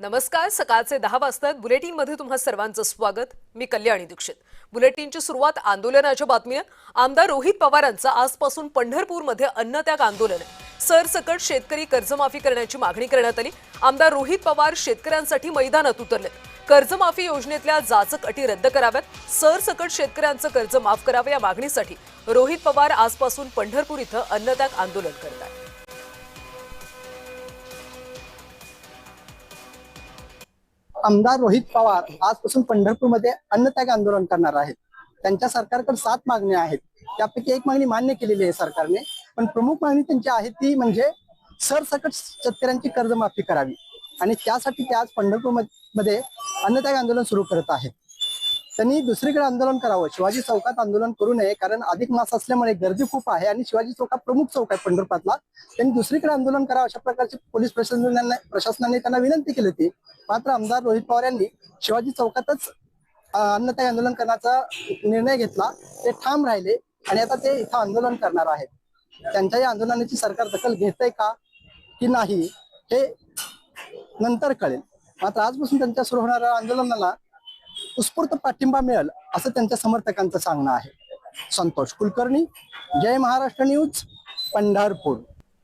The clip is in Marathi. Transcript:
नमस्कार. सकाळचे 10 वाजतात. बुलेटिनमध्ये तुम्हा सर्वांचं स्वागत. मी कल्याणी दीक्षित. बुलेटिनची सुरुवात आंदोलनाच्या बातमीने. आमदार रोहित पवारांचं आजपासून पंढरपूरमध्ये अन्नत्याग आंदोलन आहे. सरसकट शेतकरी कर्जमाफी करण्याची मागणी करण्यात आली. आमदार रोहित पवार शेतकऱ्यांसाठी मैदानात उतरलेत. कर्जमाफी योजनेतल्या जाचक अटी रद्द कराव्यात, सरसकट शेतकऱ्यांचं कर्ज माफ करावं या मागणीसाठी रोहित पवार आजपासून पंढरपूर इथं अन्नत्याग आंदोलन करतात. आमदार रोहित पवार आजपासून पंढरपूरमध्ये अन्नत्याग आंदोलन करणार आहेत. त्यांच्या सरकारकडे 7 मागण्या आहेत. त्यापैकी एक मागणी मान्य केलेली आहे सरकारने, पण प्रमुख मागणी त्यांची आहे ती म्हणजे सरसकट शेतकऱ्यांची कर्जमाफी करावी आणि त्यासाठी ते आज पंढरपूरमध्ये अन्नत्याग आंदोलन सुरू करत आहेत. त्यांनी दुसरीकडे आंदोलन करावं, शिवाजी चौकात आंदोलन करू नये, कारण अधिक मास असल्यामुळे गर्दी खूप आहे आणि शिवाजी चौक हा प्रमुख चौक आहे पंढरपुरातला. त्यांनी दुसरीकडे आंदोलन करावं अशा प्रकारची पोलीस प्रशासनाने त्यांना विनंती केली होती. मात्र आमदार रोहित पवार यांनी शिवाजी चौकातच अन्नत्याग आंदोलन करण्याचा निर्णय घेतला. ते ठाम राहिले आणि आता ते इथं आंदोलन करणार आहेत. त्यांच्या या आंदोलनाची सरकार दखल घेतय का की नाही हे नंतर कळेल. मात्र आजपासून त्यांच्या सुरू होणाऱ्या आंदोलनाला उत्स्फूर्त पाठिंबा मिळेल असं त्यांच्या समर्थकांचं सांगणं आहे. संतोष कुलकर्णी, जय महाराष्ट्र न्यूज, पंढरपूर.